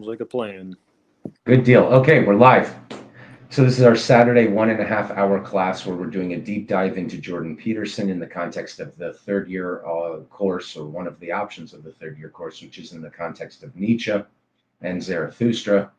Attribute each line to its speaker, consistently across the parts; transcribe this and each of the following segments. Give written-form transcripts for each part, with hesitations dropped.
Speaker 1: Like a plan.
Speaker 2: Good deal. Okay, we're live. So this is our Saturday 1.5 hour class where we're doing a deep dive into Jordan Peterson in the context of the third year course, or one of the options of the third year course, which is in the context of Nietzsche and Zarathustra.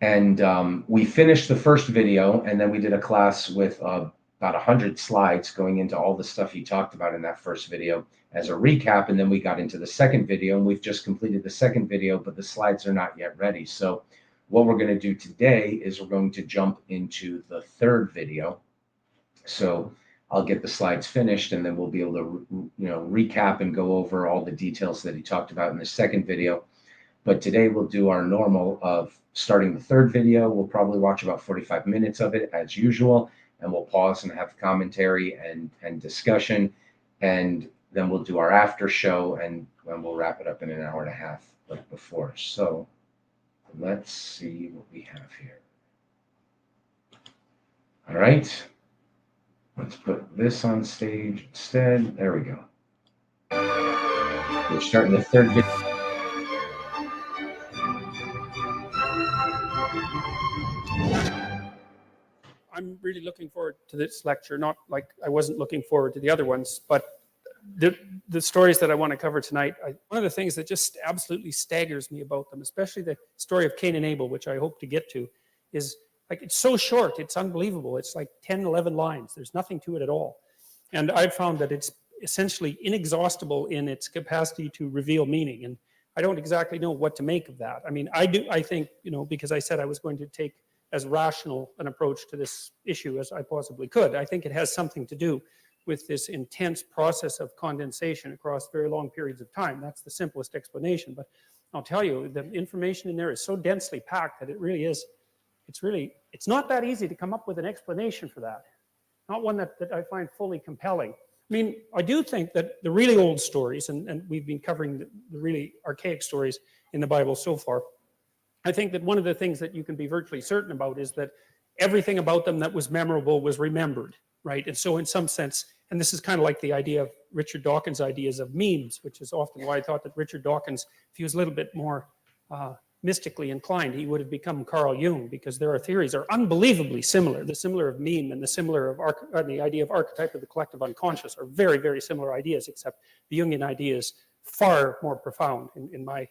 Speaker 2: And we finished the first video, and then we did a class with about 100 slides going into all the stuff he talked about in that first video as a recap. And then we got into the second video, and we've just completed the second video, but the slides are not yet ready. So what we're going to do today is we're going to jump into the third video. So I'll get the slides finished, and then we'll be able to recap and go over all the details that he talked about in the second video. But today we'll do our normal of starting the third video. We'll probably watch about 45 minutes of it as usual, and we'll pause and have commentary and discussion. And then we'll do our after show, and we'll wrap it up in an hour and a half like before. So let's see what we have here. All right. Let's put this on stage instead. There we go. We're starting the third video.
Speaker 3: I'm really looking forward to this lecture, not like I wasn't looking forward to the other ones, but the stories that I want to cover tonight, one of the things that just absolutely staggers me about them, especially the story of Cain and Abel, which I hope to get to, is like it's so short, it's unbelievable. It's like 10, 11 lines. There's nothing to it at all. And I've found that it's essentially inexhaustible in its capacity to reveal meaning. And I don't exactly know what to make of that. I mean, I think, because I said I was going to take as rational an approach to this issue as I possibly could. I think it has something to do with this intense process of condensation across very long periods of time. That's the simplest explanation. But I'll tell you, the information in there is so densely packed that it really is, it's not that easy to come up with an explanation for that. Not one that I find fully compelling. I mean, I do think that the really old stories, and we've been covering the really archaic stories in the Bible so far, I think that one of the things that you can be virtually certain about is that everything about them that was memorable was remembered, right? And so in some sense, and this is kind of like the idea of Richard Dawkins' ideas of memes, which is often why I thought that Richard Dawkins, if he was a little bit more mystically inclined, he would have become Carl Jung, because their theories are unbelievably similar. The similar of meme and the similar of the idea of archetype of the collective unconscious are very, very similar ideas, except the Jungian idea is far more profound in my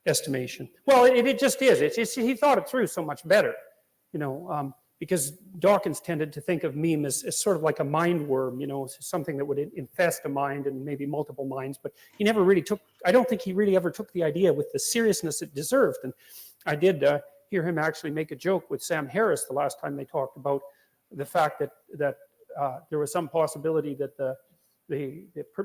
Speaker 3: estimation. Well, it just is. He thought it through so much better, because Dawkins tended to think of meme as sort of like a mind worm, something that would infest a mind and maybe multiple minds. But he never really I don't think he really ever took the idea with the seriousness it deserved. And I did hear him actually make a joke with Sam Harris the last time they talked about the fact that there was some possibility that the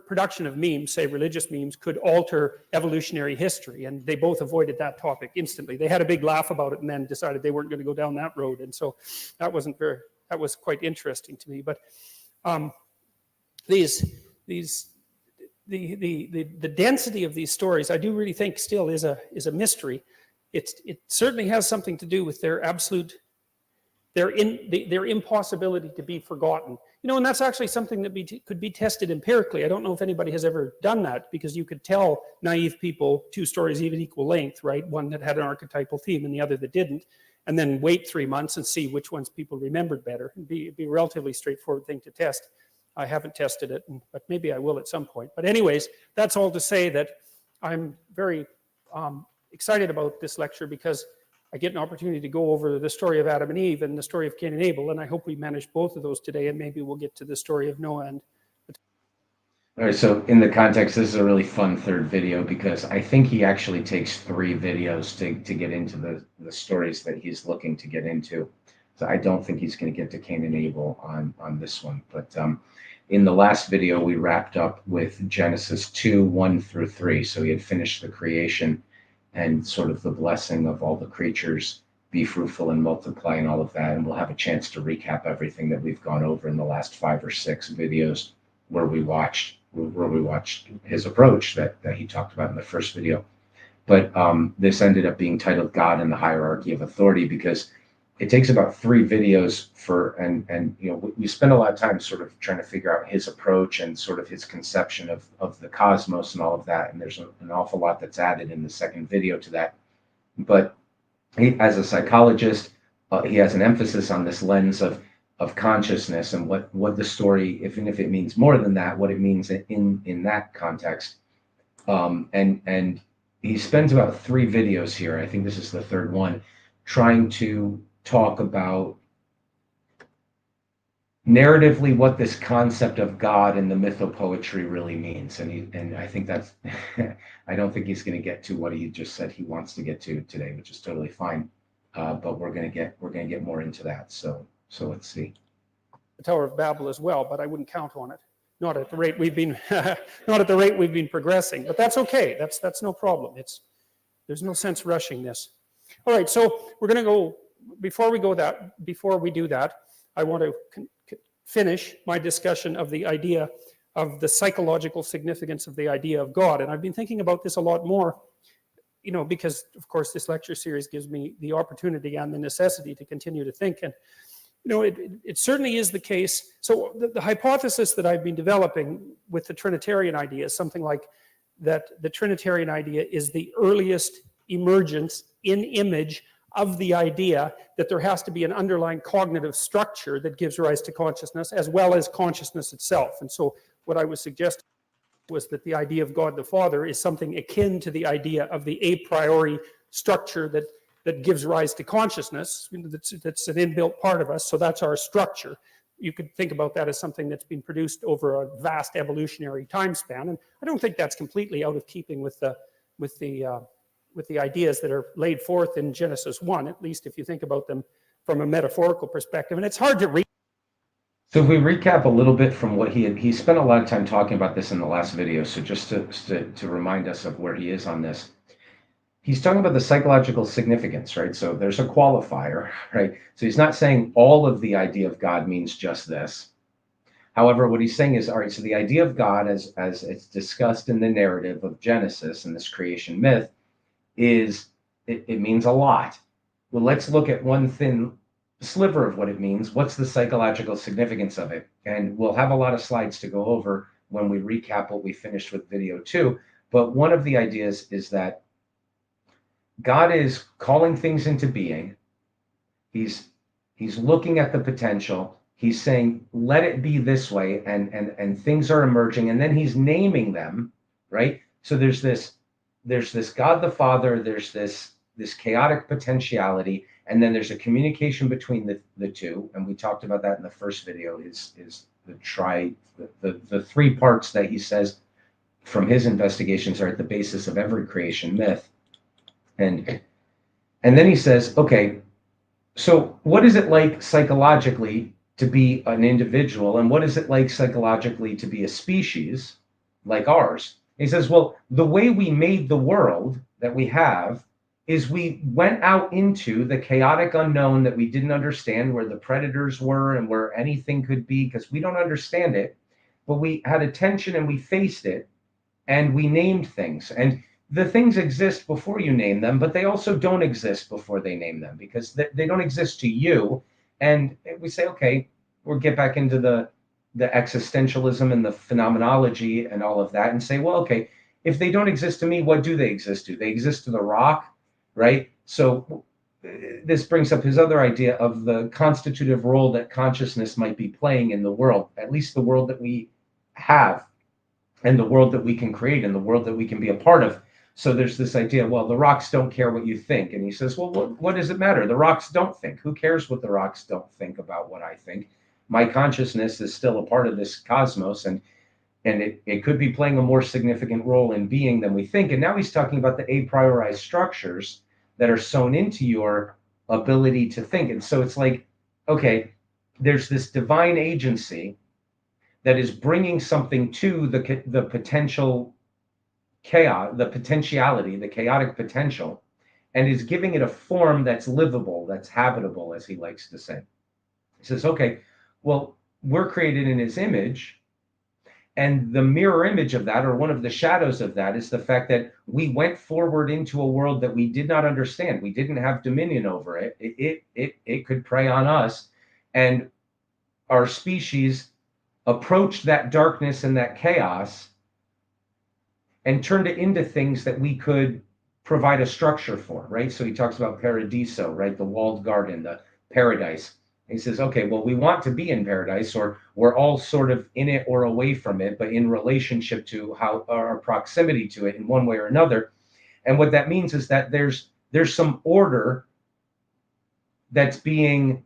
Speaker 3: production of memes, say religious memes, could alter evolutionary history. And they both avoided that topic instantly. They had a big laugh about it and then decided they weren't going to go down that road. And so that was quite interesting to me. But the density of these stories, I do really think still is a mystery. It certainly has something to do with their impossibility to be forgotten. And that's actually something that could be tested empirically. I don't know if anybody has ever done that, because you could tell naive people two stories even equal length, right? One that had an archetypal theme and the other that didn't, and then wait 3 months and see which ones people remembered better. It'd be a relatively straightforward thing to test. I haven't tested it, but maybe I will at some point. But anyways, that's all to say that I'm very excited about this lecture, because I get an opportunity to go over the story of Adam and Eve and the story of Cain and Abel, and I hope we manage both of those today, and maybe we'll get to the story of Noah.
Speaker 2: All right, so in the context, this is a really fun third video, because I think he actually takes 3 videos to get into the stories that he's looking to get into. So I don't think he's going to get to Cain and Abel on this one. But in the last video, we wrapped up with Genesis 2, 1 through 3. So he had finished the creation and sort of the blessing of all the creatures, be fruitful and multiply and all of that. And we'll have a chance to recap everything that we've gone over in the last 5 or 6 videos where we watched his approach that he talked about in the first video. But this ended up being titled God and the Hierarchy of Authority, because it takes about 3 videos and we spend a lot of time sort of trying to figure out his approach and sort of his conception of the cosmos and all of that. And there's an awful lot that's added in the second video to that. But as a psychologist, he has an emphasis on this lens of consciousness and what the story, even if it means more than that, what it means in that context. And he spends about 3 videos here. I think this is the third one, trying to talk about narratively what this concept of God in the mythopoetry really means. And I think that's I don't think he's going to get to what he just said he wants to get to today, which is totally fine. But we're going to get more into that. So let's see.
Speaker 3: The Tower of Babel as well, but I wouldn't count on it. Not at the rate we've been not at the rate we've been progressing. But that's okay. That's no problem. There's no sense rushing this. All right, so we're going to go before we do that, I want to finish my discussion of the idea of the psychological significance of the idea of God. And I've been thinking about this a lot more, because of course this lecture series gives me the opportunity and the necessity to continue to think. And it certainly is the case. So the hypothesis that I've been developing with the Trinitarian idea is something like that the Trinitarian idea is the earliest emergence in image of the idea that there has to be an underlying cognitive structure that gives rise to consciousness, as well as consciousness itself. And so what I was suggesting was that the idea of God the Father is something akin to the idea of the a priori structure that gives rise to consciousness. That's an inbuilt part of us, so that's our structure. You could think about that as something that's been produced over a vast evolutionary time span, and I don't think that's completely out of keeping with the ideas that are laid forth in Genesis 1, at least if you think about them from a metaphorical perspective. And it's hard to read.
Speaker 2: So if we recap a little bit from what he spent a lot of time talking about this in the last video. So just to remind us of where he is on this, he's talking about the psychological significance, right? So there's a qualifier, right? So he's not saying all of the idea of God means just this. However, what he's saying is, all right, so the idea of God as it's discussed in the narrative of Genesis and this creation myth it means a lot. Well, let's look at one thin sliver of what it means. What's the psychological significance of it? And we'll have a lot of slides to go over when we recap what we finished with video 2. But one of the ideas is that God is calling things into being. He's looking at the potential. He's saying, let it be this way, and things are emerging, and then he's naming them, right? So there's this God the Father, there's this chaotic potentiality, and then there's a communication between the two, and we talked about that in the first video, is the 3 parts that he says from his investigations are at the basis of every creation myth. And then he says, okay, so what is it like psychologically to be an individual, and what is it like psychologically to be a species like ours? He says, well, the way we made the world that we have is we went out into the chaotic unknown that we didn't understand, where the predators were and where anything could be, because we don't understand it. But we had attention and we faced it, and we named things. And the things exist before you name them, but they also don't exist before they name them, because they don't exist to you. And we say, okay, we'll get back into the existentialism and the phenomenology and all of that, and say, well, okay, if they don't exist to me, what do they exist to? They exist to the rock, right? So this brings up his other idea of the constitutive role that consciousness might be playing in the world, at least the world that we have, and the world that we can create, and the world that we can be a part of. So there's this idea, well, the rocks don't care what you think. And he says, well, what does it matter? The rocks don't think. Who cares what the rocks don't think about what I think? My consciousness is still a part of this cosmos, and it could be playing a more significant role in being than we think. And now he's talking about the a priori structures that are sewn into your ability to think. And so it's like, okay, there's this divine agency that is bringing something to the potential chaos, the potentiality, the chaotic potential, and is giving it a form that's livable, that's habitable, as he likes to say. He says, okay, well, we're created in his image, and the mirror image of that, or one of the shadows of that, is the fact that we went forward into a world that we did not understand. We didn't have dominion over it. It could prey on us, and our species approached that darkness and that chaos and turned it into things that we could provide a structure for, right? So he talks about paradiso, right? The walled garden, the paradise. He says, okay, well, we want to be in paradise, or we're all sort of in it or away from it, but in relationship to how our proximity to it in one way or another. And what that means is that there's some order that's being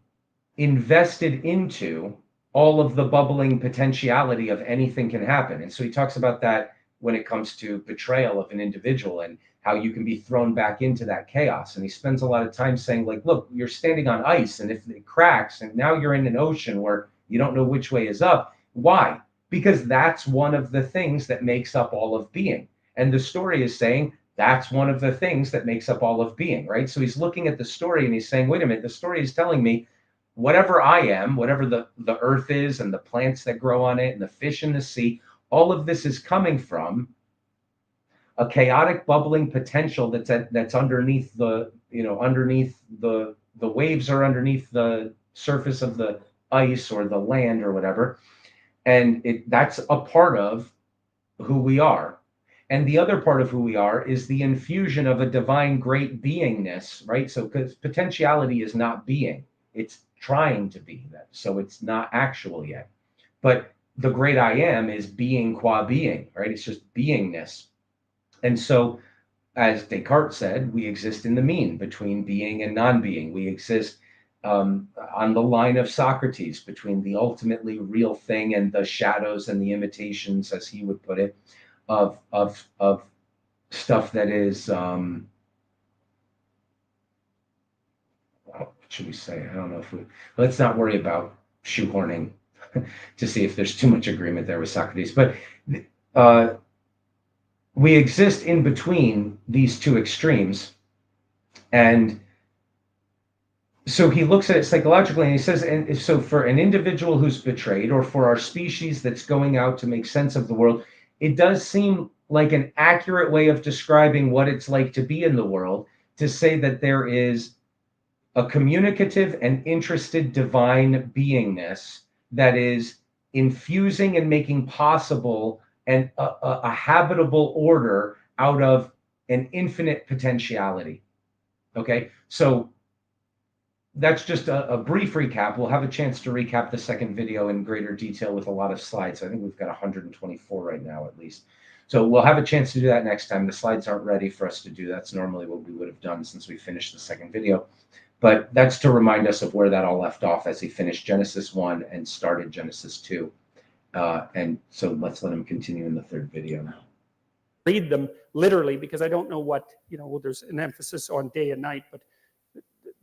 Speaker 2: invested into all of the bubbling potentiality of anything can happen. And so he talks about that when it comes to betrayal of an individual and how you can be thrown back into that chaos. And he spends a lot of time saying, like, look, you're standing on ice, and if it cracks and now you're in an ocean where you don't know which way is up. Why? Because that's one of the things that makes up all of being. And the story is saying that's one of the things that makes up all of being, right? So he's looking at the story and he's saying, wait a minute, the story is telling me whatever I am, whatever the earth is and the plants that grow on it and the fish in the sea, all of this is coming from a chaotic bubbling potential that's underneath the, underneath the waves, or underneath the surface of the ice or the land or whatever. And that's a part of who we are. And the other part of who we are is the infusion of a divine great beingness, right? So because potentiality is not being, it's trying to be that. So it's not actual yet. But the great I am is being qua being, right? It's just beingness. And so, as Descartes said, we exist in the mean between being and non-being. We exist on the line of Socrates between the ultimately real thing and the shadows and the imitations, as he would put it, of stuff that is, what should we say? I don't know if let's not worry about shoehorning to see if there's too much agreement there with Socrates. But we exist in between these two extremes. And so he looks at it psychologically and he says, and so for an individual who's betrayed, or for our species that's going out to make sense of the world, it does seem like an accurate way of describing what it's like to be in the world, to say that there is a communicative and interested divine beingness that is infusing and making possible a habitable order out of an infinite potentiality. Okay, so that's just a brief recap. We'll have a chance to recap the second video in greater detail with a lot of slides. I think we've got 124 right now, at least. So we'll have a chance to do that next time. The slides aren't ready for us to do. That's normally what we would have done since we finished the second video. But that's to remind us of where that all left off as he finished Genesis 1 and started Genesis 2. And so let's let him continue in the third video now.
Speaker 3: Read them literally, because I don't know what, there's an emphasis on day and night, but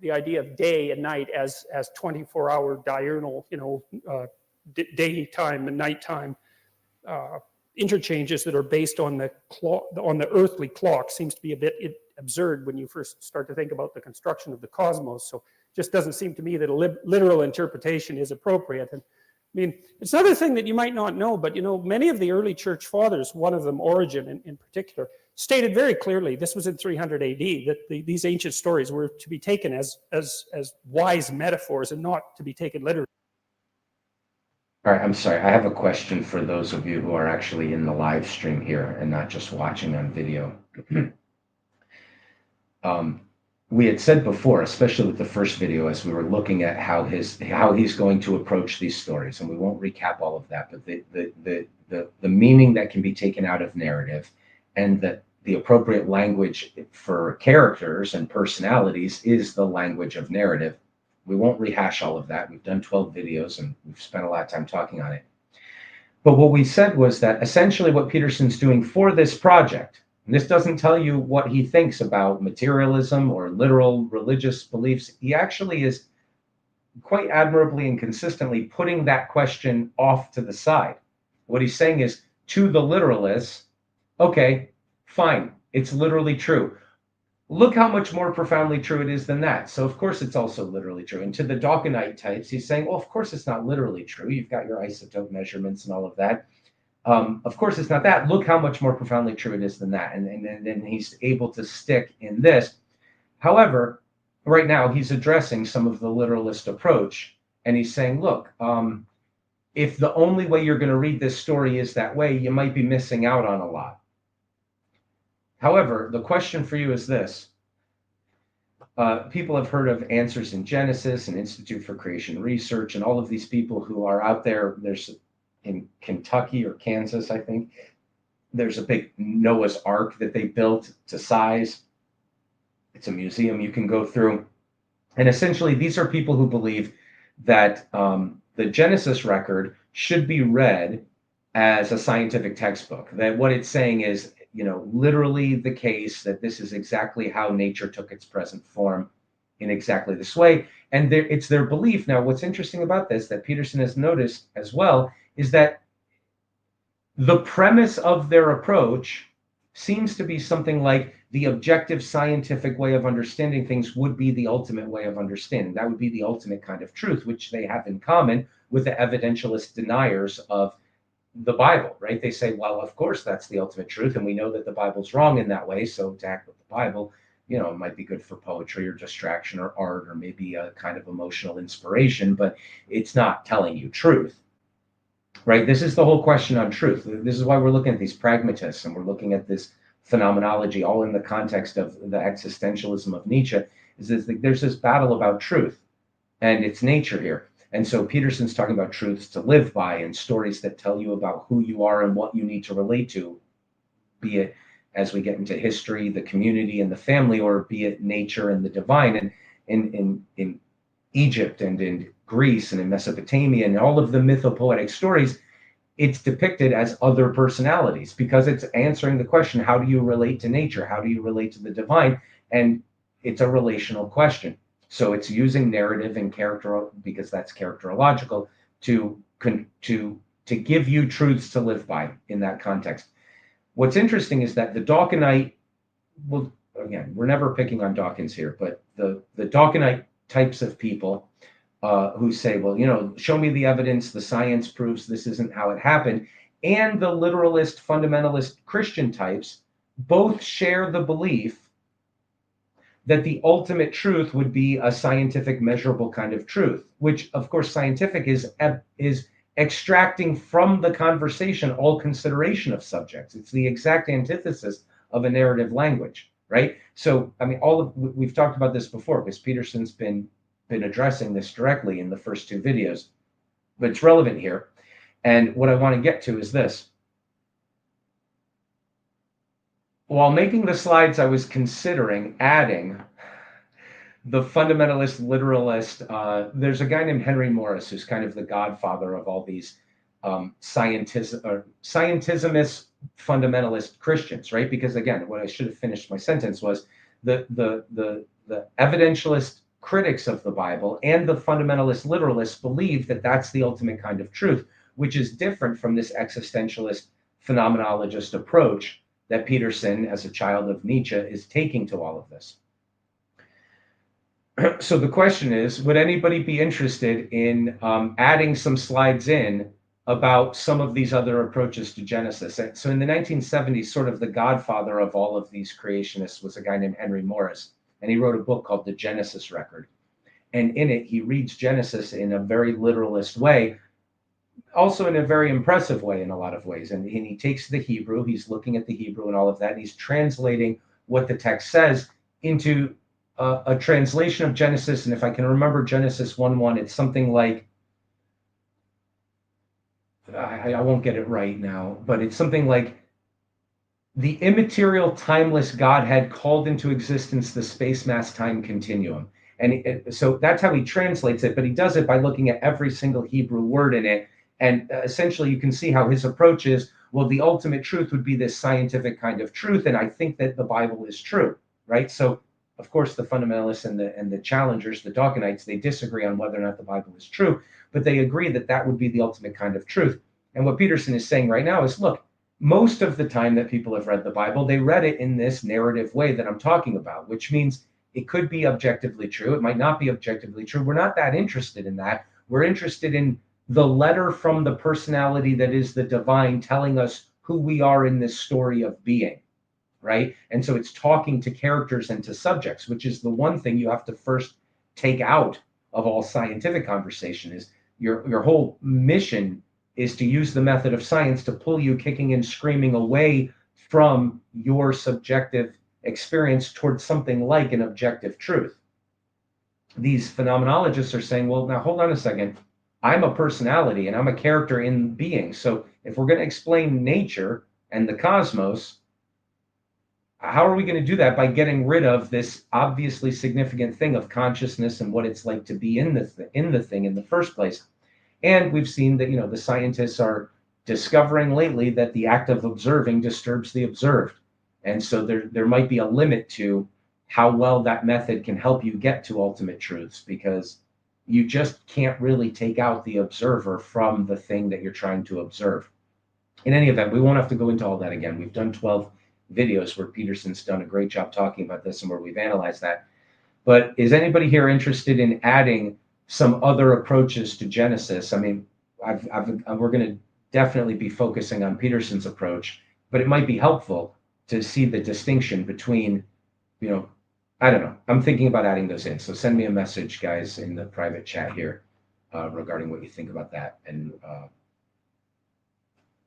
Speaker 3: the idea of day and night as 24-hour diurnal, daytime and nighttime interchanges that are based on the earthly clock seems to be a bit absurd when you first start to think about the construction of the cosmos. So it just doesn't seem to me that a literal interpretation is appropriate. And I mean, it's another thing that you might not know, but many of the early church fathers, one of them, Origen in particular, stated very clearly, this was in 300 AD, that these ancient stories were to be taken as wise metaphors and not to be taken literally.
Speaker 2: All right, I'm sorry. I have a question for those of you who are actually in the live stream here and not just watching on video. We had said before, especially with the first video, as we were looking at how he's going to approach these stories, and we won't recap all of that, but the meaning that can be taken out of narrative, and that the appropriate language for characters and personalities is the language of narrative. We won't rehash all of that. We've done 12 videos and we've spent a lot of time talking on it. But what we said was that essentially what Peterson's doing for this project, and this doesn't tell you what he thinks about materialism or literal religious beliefs, he actually is quite admirably and consistently putting that question off to the side. What he's saying is, to the literalists, okay, fine, it's literally true. Look how much more profoundly true it is than that. So of course it's also literally true. And to the Dawkinite types, he's saying, well, of course it's not literally true. You've got your isotope measurements and all of that. Of course it's not that. Look how much more profoundly true it is than that. And then he's able to stick in this. However, right now he's addressing some of the literalist approach. And he's saying, look, if the only way you're going to read this story is that way, you might be missing out on a lot. However, the question for you is this. People have heard of Answers in Genesis and Institute for Creation Research, and all of these people who are out there. There's in Kentucky or Kansas, I think, there's a big Noah's Ark that they built to size. It's a museum you can go through. And essentially, these are people who believe that the Genesis record should be read as a scientific textbook, that what it's saying is, literally the case, that this is exactly how nature took its present form in exactly this way. And it's their belief. Now, what's interesting about this, that Peterson has noticed as well, is that the premise of their approach seems to be something like the objective scientific way of understanding things would be the ultimate way of understanding. That would be the ultimate kind of truth, which they have in common with the evidentialist deniers of the Bible, right? They say, well, of course, that's the ultimate truth. And we know that the Bible's wrong in that way. So to act with the Bible, it might be good for poetry or distraction or art or maybe a kind of emotional inspiration, but it's not telling you truth. Right? This is the whole question on truth. This is why we're looking at these pragmatists and we're looking at this phenomenology, all in the context of the existentialism of Nietzsche. There's this battle about truth and its nature here. And so Peterson's talking about truths to live by and stories that tell you about who you are and what you need to relate to, be it as we get into history, the community and the family, or be it nature and the divine. And in Egypt and in Greece and in Mesopotamia and all of the mythopoetic stories, it's depicted as other personalities because it's answering the question, how do you relate to nature? How do you relate to the divine? And it's a relational question. So it's using narrative and character, because that's characterological, to give you truths to live by in that context. What's interesting is that the Dawkinite, well, again, we're never picking on Dawkins here, but the Dawkinite types of people who say, well, show me the evidence, the science proves this isn't how it happened, and the literalist, fundamentalist Christian types both share the belief that the ultimate truth would be a scientific, measurable kind of truth, which, of course, scientific is extracting from the conversation all consideration of subjects. It's the exact antithesis of a narrative language, right? So, I mean, we've talked about this before because Peterson's been addressing this directly in the first two videos, but it's relevant here. And what I want to get to is this. While making the slides, I was considering adding the fundamentalist, literalist. There's a guy named Henry Morris who's kind of the godfather of all these scientismist fundamentalist Christians, right? Because again, what I should have finished my sentence was the evidentialist critics of the Bible and the fundamentalist literalists believe that that's the ultimate kind of truth, which is different from this existentialist phenomenologist approach that Peterson, as a child of Nietzsche, is taking to all of this. So the question is, would anybody be interested in adding some slides in about some of these other approaches to Genesis? So in the 1970s, sort of the godfather of all of these creationists was a guy named Henry Morris, and he wrote a book called The Genesis Record. And in it, he reads Genesis in a very literalist way, also in a very impressive way in a lot of ways. And he takes the Hebrew, he's looking at the Hebrew and all of that, and he's translating what the text says into a translation of Genesis. And if I can remember Genesis 1:1, it's something like, I won't get it right now, but it's something like, the immaterial, timeless Godhead called into existence the space mass time continuum. And so that's how he translates it, but he does it by looking at every single Hebrew word in it. And essentially, you can see how his approach is, well, the ultimate truth would be this scientific kind of truth. And I think that the Bible is true, right? So, of course, the fundamentalists and the challengers, the Dawkinites, they disagree on whether or not the Bible is true, but they agree that that would be the ultimate kind of truth. And what Peterson is saying right now is, look, most of the time that people have read the Bible, they read it in this narrative way that I'm talking about, which means it could be objectively true. It might not be objectively true. We're not that interested in that. We're interested in the letter from the personality that is the divine telling us who we are in this story of being, right? And so it's talking to characters and to subjects, which is the one thing you have to first take out of all scientific conversation. Is your whole mission is to use the method of science to pull you kicking and screaming away from your subjective experience towards something like an objective truth. These phenomenologists are saying, well, now hold on a second. I'm a personality and I'm a character in being. So if we're going to explain nature and the cosmos, how are we going to do that by getting rid of this obviously significant thing of consciousness and what it's like to be in the thing in the first place? And we've seen that, the scientists are discovering lately that the act of observing disturbs the observed. And so there might be a limit to how well that method can help you get to ultimate truths, because you just can't really take out the observer from the thing that you're trying to observe. In any event, we won't have to go into all that again. We've done 12 videos where Peterson's done a great job talking about this and where we've analyzed that. But is anybody here interested in adding some other approaches to Genesis? I mean, we're going to definitely be focusing on Peterson's approach, but it might be helpful to see the distinction between, I don't know. I'm thinking about adding those in. So send me a message, guys, in the private chat here regarding what you think about that. And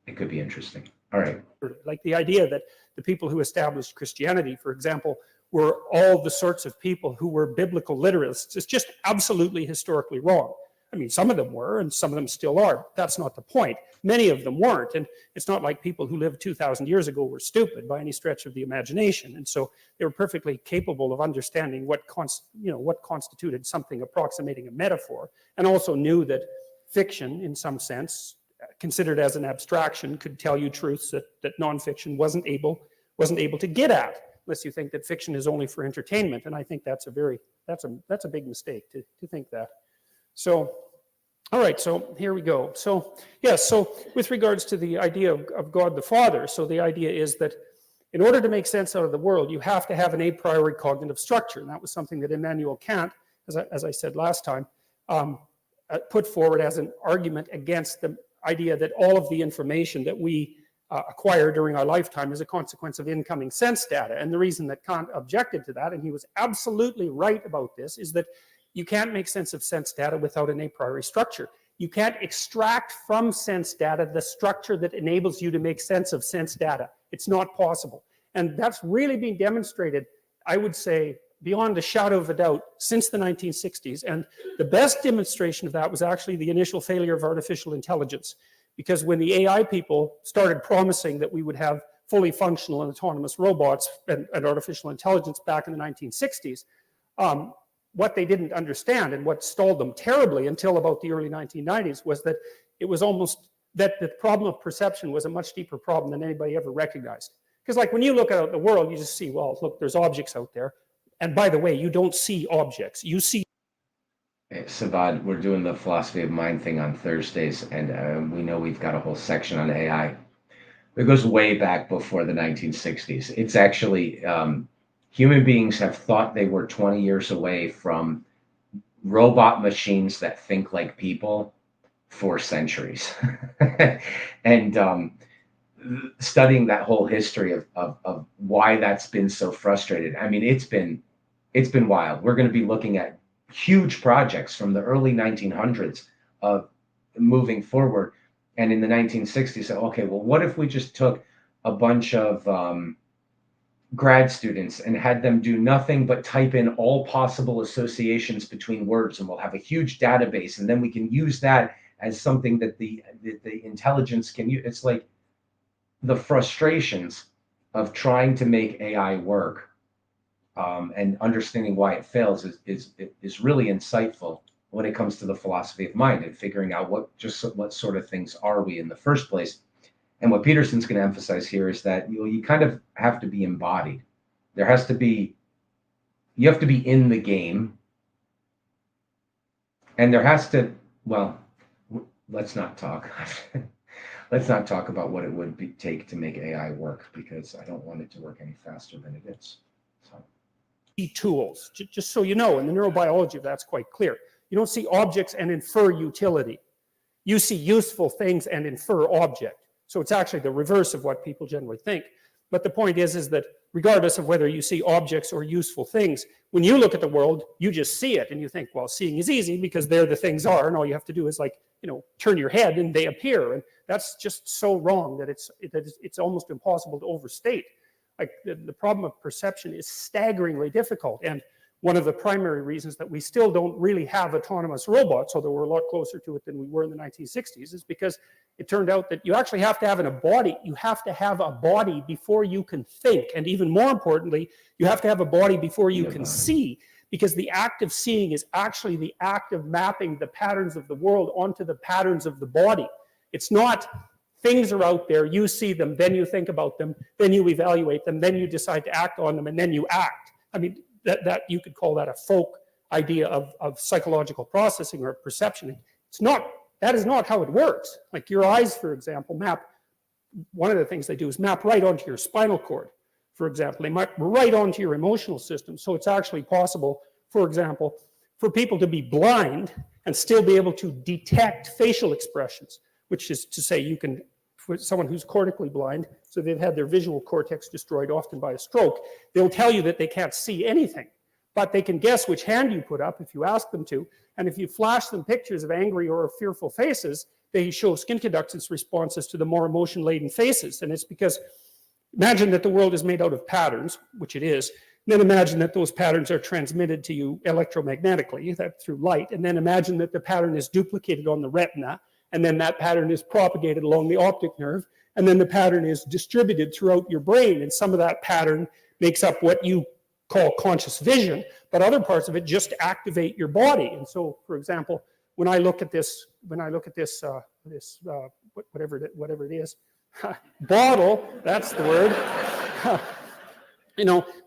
Speaker 2: it could be interesting. All right.
Speaker 3: Like the idea that the people who established Christianity, for example, were all the sorts of people who were biblical literalists. It's just absolutely historically wrong. I mean, some of them were, and some of them still are. That's not the point. Many of them weren't, and it's not like people who lived 2,000 years ago were stupid by any stretch of the imagination. And so they were perfectly capable of understanding what constituted something approximating a metaphor, and also knew that fiction, in some sense, considered as an abstraction, could tell you truths that nonfiction wasn't able to get at, unless you think that fiction is only for entertainment. And I think that's a big mistake to think that. So, all right, so here we go. So, yes, so with regards to the idea of God the Father, so the idea is that in order to make sense out of the world, you have to have an a priori cognitive structure. And that was something that Immanuel Kant, as I said last time, put forward as an argument against the idea that all of the information that we acquire during our lifetime is a consequence of incoming sense data. And the reason that Kant objected to that, and he was absolutely right about this, is that you can't make sense of sense data without an a priori structure. You can't extract from sense data the structure that enables you to make sense of sense data. It's not possible. And that's really been demonstrated, I would say, beyond a shadow of a doubt, since the 1960s. And the best demonstration of that was actually the initial failure of artificial intelligence. Because when the AI people started promising that we would have fully functional and autonomous robots and artificial intelligence back in the 1960s, what they didn't understand, and what stalled them terribly until about the early 1990s, was that it was almost that the problem of perception was a much deeper problem than anybody ever recognized. Because like when you look out at the world, you just see, well, look, there's objects out there. And by the way, you don't see objects. You see.
Speaker 2: Hey, Savad, we're doing the philosophy of mind thing on Thursdays, and we know we've got a whole section on AI. It goes way back before the 1960s. It's actually, human beings have thought they were 20 years away from robot machines that think like people for centuries. And studying that whole history of why that's been so frustrated. I mean, it's been wild. We're going to be looking at huge projects from the early 1900s of moving forward. And in the 1960s, okay, well, what if we just took a bunch of grad students and had them do nothing but type in all possible associations between words, and we'll have a huge database, and then we can use that as something that the intelligence can use. It's like the frustrations of trying to make AI work and understanding why it fails is really insightful when it comes to the philosophy of mind and figuring out what sort of things are we in the first place. And what Peterson's going to emphasize here is that you kind of have to be embodied. You have to be in the game, and there has to, well, let's not talk. Let's not talk about what it would take to make AI work, because I don't want it to work any faster than it is. So.
Speaker 3: Tools, just so you know, in the neurobiology, that's quite clear. You don't see objects and infer utility. You see useful things and infer object. So it's actually the reverse of what people generally think. But the point is that regardless of whether you see objects or useful things. When you look at the world, you just see it and you think, well, seeing is easy because there the things are, and all you have to do is like, turn your head and they appear. And that's just so wrong that it's almost impossible to overstate. Like the problem of perception is staggeringly difficult. And one of the primary reasons that we still don't really have autonomous robots, although we're a lot closer to it than we were in the 1960s, is because it turned out that you actually have to have a body. You have to have a body before you can think. And even more importantly, you have to have a body before you can see, because the act of seeing is actually the act of mapping the patterns of the world onto the patterns of the body. It's not things are out there, you see them, then you think about them, then you evaluate them, then you decide to act on them, and then you act. I mean, that you could call that a folk idea of psychological processing or perception. That is not how it works. Like your eyes, for example, one of the things they do is map right onto your spinal cord, for example. They map right onto your emotional system. So it's actually possible, for example, for people to be blind and still be able to detect facial expressions, which is to say for someone who's cortically blind, so they've had their visual cortex destroyed often by a stroke, they'll tell you that they can't see anything, but they can guess which hand you put up if you ask them to, and if you flash them pictures of angry or fearful faces, they show skin conductance responses to the more emotion-laden faces, and it's because, imagine that the world is made out of patterns, which it is, then imagine that those patterns are transmitted to you electromagnetically, through light, and then imagine that the pattern is duplicated on the retina, and then that pattern is propagated along the optic nerve, and then the pattern is distributed throughout your brain, and some of that pattern makes up what you call conscious vision, but other parts of it just activate your body. And so, for example, when I look at this, whatever it is, bottle, that's the word.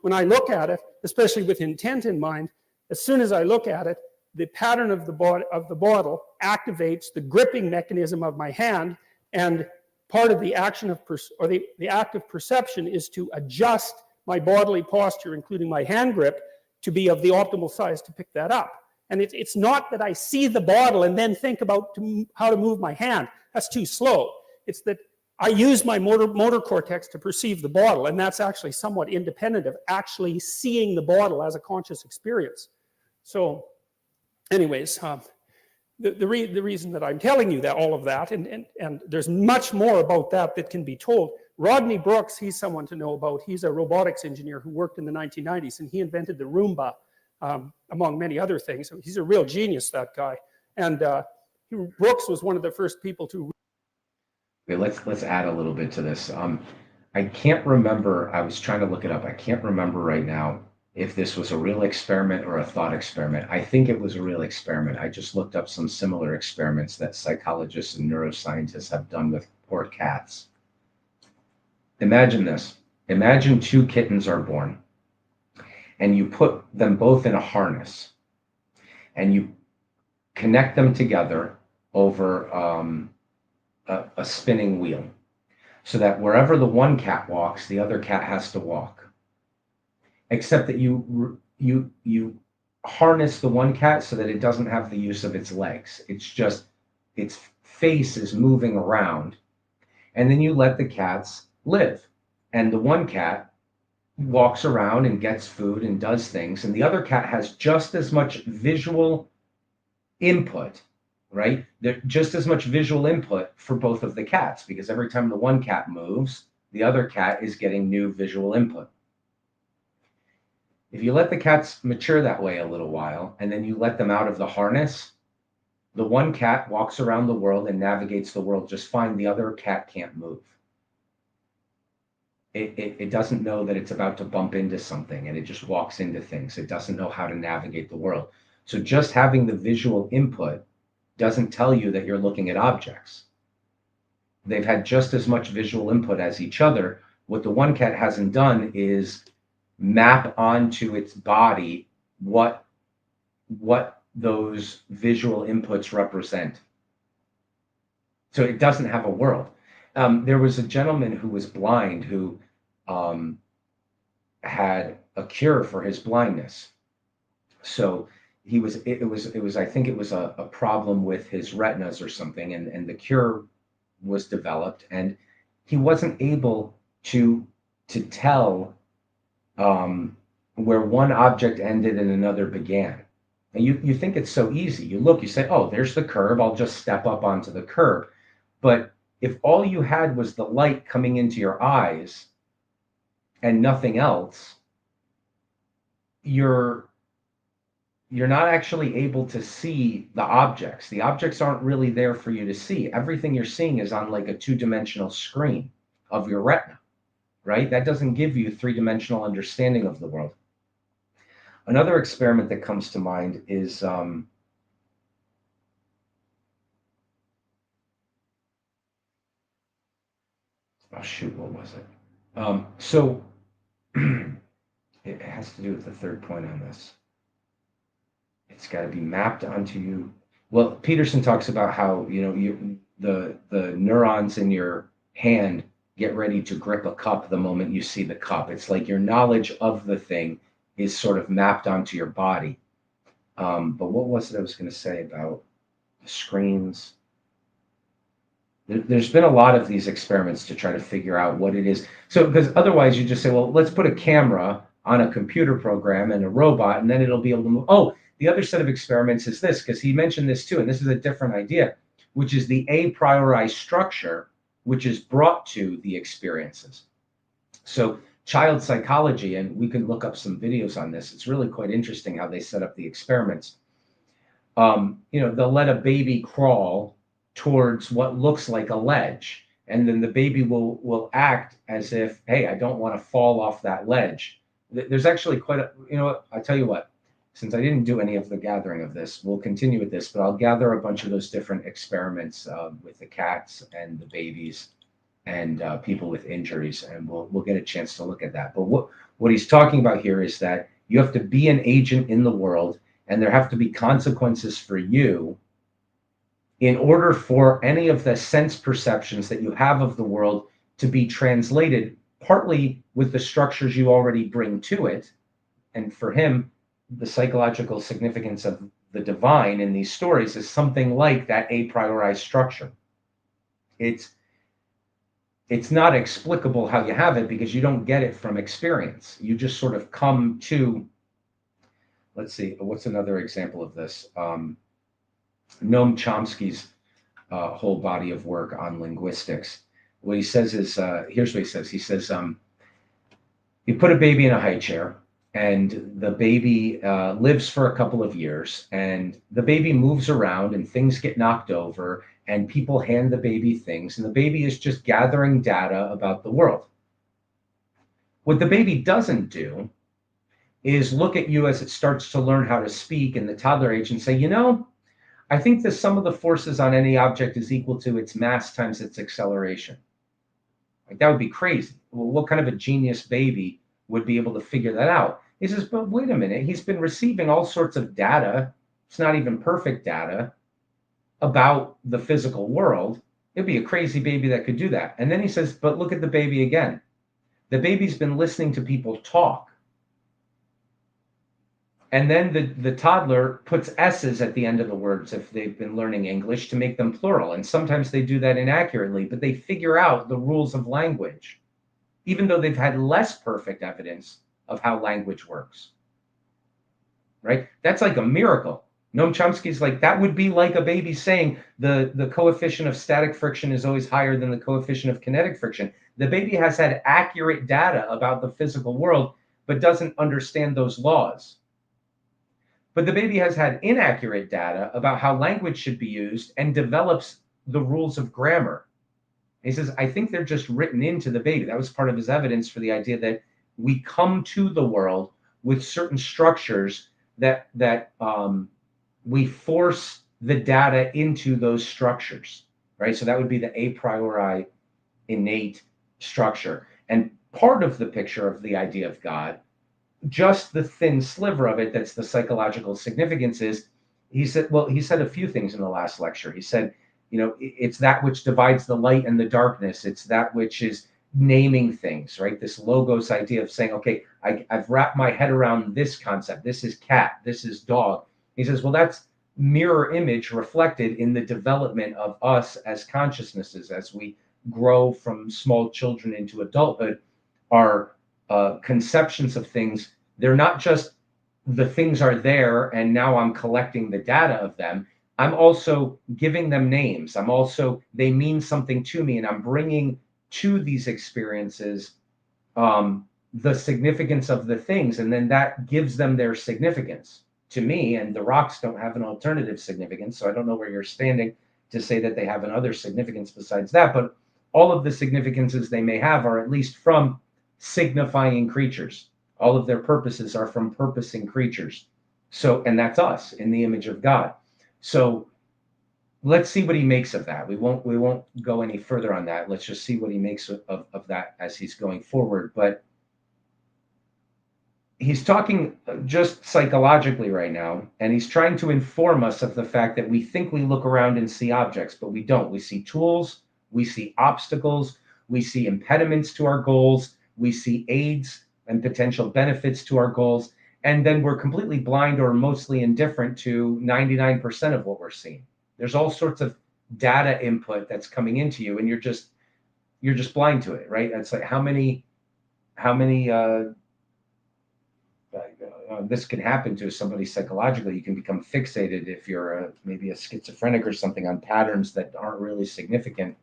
Speaker 3: When I look at it, especially with intent in mind, as soon as I look at it, the pattern of the bottle activates the gripping mechanism of my hand, and part of the action of the act of perception is to adjust my bodily posture, including my hand grip, to be of the optimal size to pick that up. And it's not that I see the bottle and then think about how to move my hand. That's too slow. It's that I use my motor cortex to perceive the bottle, and that's actually somewhat independent of actually seeing the bottle as a conscious experience. So anyways, the reason that I'm telling you that all of that, and there's much more about that can be told. Rodney Brooks, he's someone to know about. He's a robotics engineer who worked in the 1990s, and he invented the Roomba, among many other things. He's a real genius, that guy. And Brooks was one of the first people to...
Speaker 2: Okay, let's add a little bit to this. I can't remember, I was trying to look it up. I can't remember right now if this was a real experiment or a thought experiment. I think it was a real experiment. I just looked up some similar experiments that psychologists and neuroscientists have done with poor cats. Imagine this. Imagine two kittens are born, and you put them both in a harness, and you connect them together over a spinning wheel, so that wherever the one cat walks, the other cat has to walk. Except that you harness the one cat so that it doesn't have the use of its legs. It's just its face is moving around, and then you let the cats live. And the one cat walks around and gets food and does things, and the other cat has just as much visual input, right? Just as much visual input for both of the cats, because every time the one cat moves, the other cat is getting new visual input. If you let the cats mature that way a little while, and then you let them out of the harness, the one cat walks around the world and navigates the world just fine. The other cat can't move. It doesn't know that it's about to bump into something, and it just walks into things. It doesn't know how to navigate the world. So just having the visual input doesn't tell you that you're looking at objects. They've had just as much visual input as each other. What the one cat hasn't done is map onto its body what those visual inputs represent. So it doesn't have a world. There was a gentleman who was blind who had a cure for his blindness. So it was I think it was a problem with his retinas or something, and the cure was developed, and he wasn't able to tell where one object ended and another began. And you think it's so easy. You look, you say, oh, there's the curb. I'll just step up onto the curb. But if all you had was the light coming into your eyes and nothing else, you're not actually able to see the objects. The objects aren't really there for you to see. Everything you're seeing is on like a two-dimensional screen of your retina, right? That doesn't give you three-dimensional understanding of the world. Another experiment that comes to mind is oh shoot, what was it? So it has to do with the third point on this. It's got to be mapped onto you. Well, Peterson talks about how the neurons in your hand get ready to grip a cup the moment you see the cup. It's like your knowledge of the thing is sort of mapped onto your body. But what was it I was going to say about the screens? There's been a lot of these experiments to try to figure out what it is. So, because otherwise you just say, well, let's put a camera on a computer program and a robot, and then it'll be able to move. Oh, the other set of experiments is this, because he mentioned this too, and this is a different idea, which is the a priori structure, which is brought to the experiences. So child psychology, and we can look up some videos on this. It's really quite interesting how they set up the experiments. They'll let a baby crawl towards what looks like a ledge, and then the baby will act as if, hey, I don't want to fall off that ledge. There's actually quite a, I tell you what, since I didn't do any of the gathering of this, we'll continue with this, but I'll gather a bunch of those different experiments with the cats and the babies and people with injuries, and we'll get a chance to look at that. But what he's talking about here is that you have to be an agent in the world, and there have to be consequences for you in order for any of the sense perceptions that you have of the world to be translated, partly with the structures you already bring to it. And for him, the psychological significance of the divine in these stories is something like that a priori structure. It's not explicable how you have it because you don't get it from experience. You just sort of come to, let's see, what's another example of this? Noam Chomsky's whole body of work on linguistics. What he says is, here's what he says. He says, you put a baby in a high chair, and the baby lives for a couple of years, and the baby moves around, and things get knocked over, and people hand the baby things, and the baby is just gathering data about the world. What the baby doesn't do is look at you as it starts to learn how to speak in the toddler age and say, I think the sum of the forces on any object is equal to its mass times its acceleration. Like, that would be crazy. Well, what kind of a genius baby would be able to figure that out? He says, but wait a minute, he's been receiving all sorts of data. It's not even perfect data about the physical world. It'd be a crazy baby that could do that. And then he says, but look at the baby again. The baby's been listening to people talk. And then the toddler puts S's at the end of the words if they've been learning English to make them plural. And sometimes they do that inaccurately, but they figure out the rules of language, even though they've had less perfect evidence of how language works. Right? That's like a miracle. Noam Chomsky's like, that would be like a baby saying the coefficient of static friction is always higher than the coefficient of kinetic friction. The baby has had accurate data about the physical world, but doesn't understand those laws. But the baby has had inaccurate data about how language should be used and develops the rules of grammar. He says, I think they're just written into the baby. That was part of his evidence for the idea that we come to the world with certain structures that we force the data into those structures, right? So that would be the a priori innate structure. And part of the picture of the idea of God, just the thin sliver of it that's the psychological significance is, he said a few things in the last lecture. He said, it's that which divides the light and the darkness. It's that which is naming things, right? This logos idea of saying, okay, I've wrapped my head around this concept. This is cat, this is dog. He says, well, that's mirror image reflected in the development of us as consciousnesses as we grow from small children into adulthood. Our conceptions of things. They're not just the things are there and now I'm collecting the data of them. I'm also giving them names. They mean something to me, and I'm bringing to these experiences the significance of the things, and then that gives them their significance to me. And the rocks don't have an alternative significance, so I don't know where you're standing to say that they have another significance besides that. But all of the significances they may have are at least from signifying creatures. All of their purposes are from purposing creatures. So, and that's us in the image of God. So let's see what he makes of that. We won't go any further on that. Let's just see what he makes of that as he's going forward. But he's talking just psychologically right now, and he's trying to inform us of the fact that we think we look around and see objects, but we don't. We see tools, we see obstacles, we see impediments to our goals, we see aids and potential benefits to our goals, and then we're completely blind or mostly indifferent to 99% of what we're seeing. There's all sorts of data input that's coming into you, and you're just blind to it, right? It's like how many this can happen to somebody psychologically. You can become fixated if you're maybe a schizophrenic or something on patterns that aren't really significant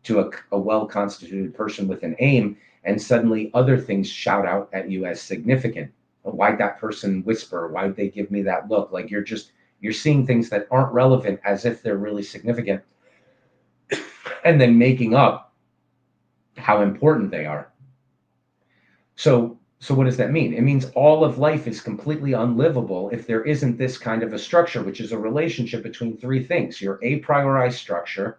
Speaker 2: to a well-constituted person with an aim, and suddenly other things shout out at you as significant. Why'd that person whisper? Why'd they give me that look? Like you're seeing things that aren't relevant as if they're really significant, and then making up how important they are. So what does that mean? It means all of life is completely unlivable if there isn't this kind of a structure, which is a relationship between three things: your a priorized structure,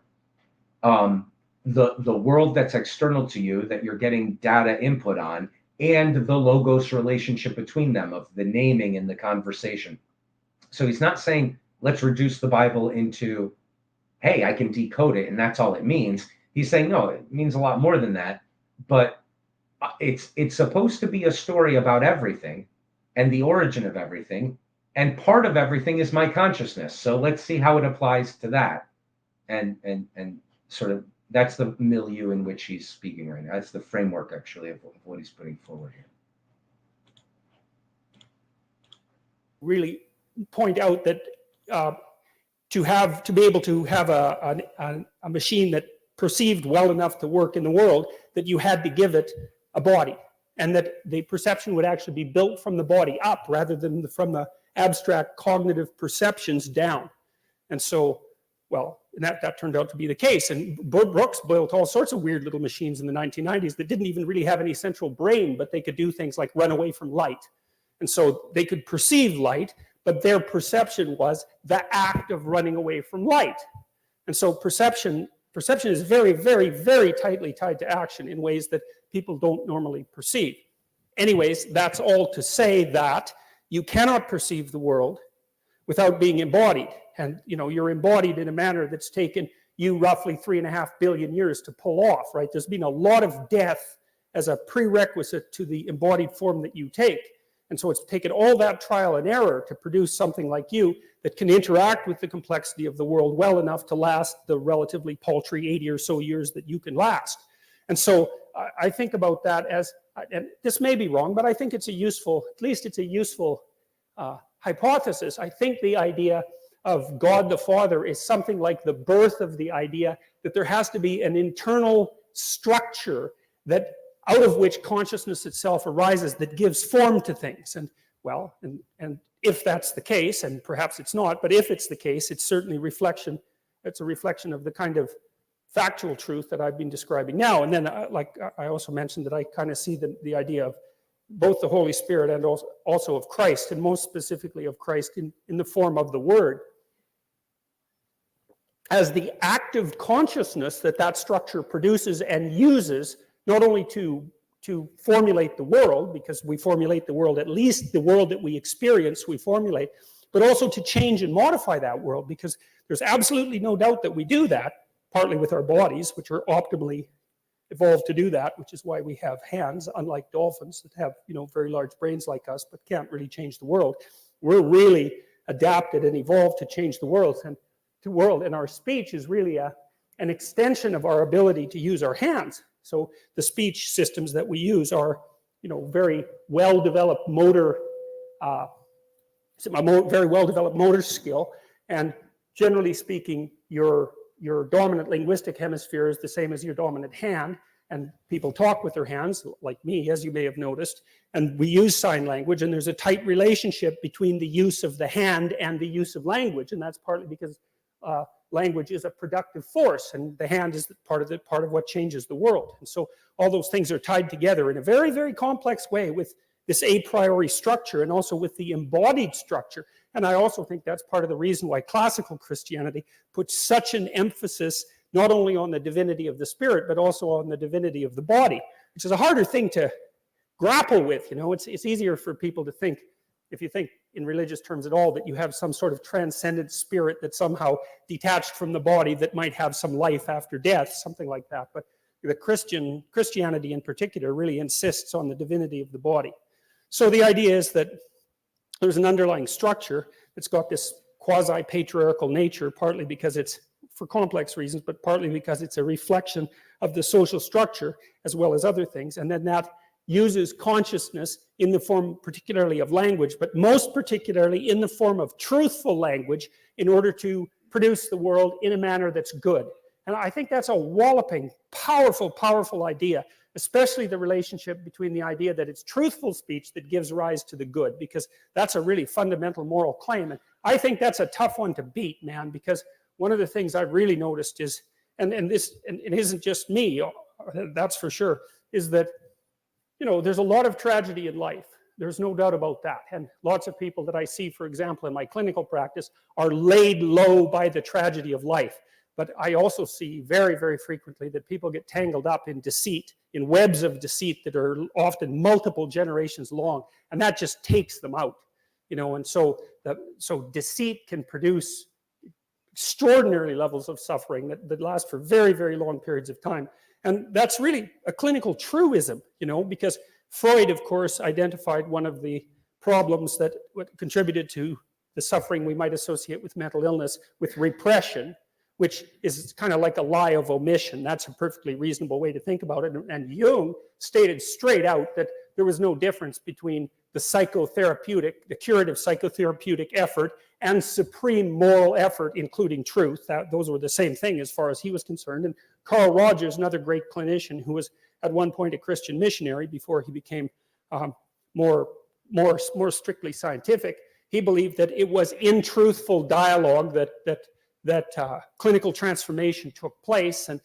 Speaker 2: the world that's external to you that you're getting data input on, and the logos relationship between them of the naming and the conversation. So he's not saying let's reduce the Bible into, hey, I can decode it and that's all it means. He's saying no, it means a lot more than that. But it's supposed to be a story about everything and the origin of everything, and part of everything is my consciousness. So let's see how it applies to that, and sort of that's the milieu in which he's speaking right now. That's the framework actually of what he's putting forward here.
Speaker 3: Really point out that to be able to have a machine that perceived well enough to work in the world, that you had to give it a body, and that the perception would actually be built from the body up rather than from the abstract cognitive perceptions down. And so, well, that turned out to be the case. And Brooks built all sorts of weird little machines in the 1990s that didn't even really have any central brain, but they could do things like run away from light. And so they could perceive light, but their perception was the act of running away from light. And so perception is very, very, very tightly tied to action in ways that people don't normally perceive. Anyways, that's all to say that you cannot perceive the world without being embodied. And you're embodied in a manner that's taken you roughly 3.5 billion years to pull off, right? There's been a lot of death as a prerequisite to the embodied form that you take. And so it's taken all that trial and error to produce something like you that can interact with the complexity of the world well enough to last the relatively paltry 80 or so years that you can last. And so I think about that as, and this may be wrong, but I think it's a useful, at least it's a useful hypothesis. I think the idea of God the Father is something like the birth of the idea that there has to be an internal structure that out of which consciousness itself arises that gives form to things. And well, and if that's the case, and perhaps it's not, but if it's the case, it's certainly reflection. It's a reflection of the kind of factual truth that I've been describing now. And then, like I also mentioned, that I kind of see the idea of both the Holy Spirit and also of Christ, and most specifically of Christ in the form of the Word, as the active consciousness that structure produces and uses, not only to formulate the world, because we formulate the world, at least the world that we experience, we formulate, but also to change and modify that world, because there's absolutely no doubt that we do that, partly with our bodies, which are optimally evolved to do that, which is why we have hands, unlike dolphins that have, very large brains like us, but can't really change the world. We're really adapted and evolved to change the world, and our speech is really an extension of our ability to use our hands. So the speech systems that we use are very well-developed motor, very well-developed motor skill. And generally speaking, your dominant linguistic hemisphere is the same as your dominant hand. And people talk with their hands, like me, as you may have noticed. And we use sign language, and there's a tight relationship between the use of the hand and the use of language. And that's partly because language is a productive force, and the hand is part of what changes the world. And so all those things are tied together in a very, very complex way with this a priori structure, and also with the embodied structure. And I also think that's part of the reason why classical Christianity puts such an emphasis not only on the divinity of the spirit, but also on the divinity of the body, which is a harder thing to grapple with. It's easier for people to think, if you think in religious terms at all, that you have some sort of transcendent spirit that's somehow detached from the body that might have some life after death, something like that. But the Christianity in particular really insists on the divinity of the body. So the idea is that there's an underlying structure that's got this quasi-patriarchal nature, partly because it's for complex reasons, but partly because it's a reflection of the social structure as well as other things. And then that uses consciousness in the form particularly of language, but most particularly in the form of truthful language in order to produce the world in a manner that's good. And I think that's a walloping, powerful, powerful idea, especially the relationship between the idea that it's truthful speech that gives rise to the good, because that's a really fundamental moral claim. And I think that's a tough one to beat, man, because one of the things I've really noticed is, and it isn't just me, that's for sure, is that, there's a lot of tragedy in life. There's no doubt about that. And lots of people that I see, for example, in my clinical practice are laid low by the tragedy of life. But I also see very, very frequently that people get tangled up in deceit, in webs of deceit that are often multiple generations long, and that just takes them out. And so deceit can produce extraordinary levels of suffering that last for very, very long periods of time. And that's really a clinical truism, because Freud, of course, identified one of the problems that contributed to the suffering we might associate with mental illness with repression, which is kind of like a lie of omission. That's a perfectly reasonable way to think about it. And Jung stated straight out that there was no difference between the curative psychotherapeutic effort and supreme moral effort, including truth. Those were the same thing as far as he was concerned. And Carl Rogers, another great clinician who was at one point a Christian missionary before he became more strictly scientific, he believed that it was in truthful dialogue that clinical transformation took place. And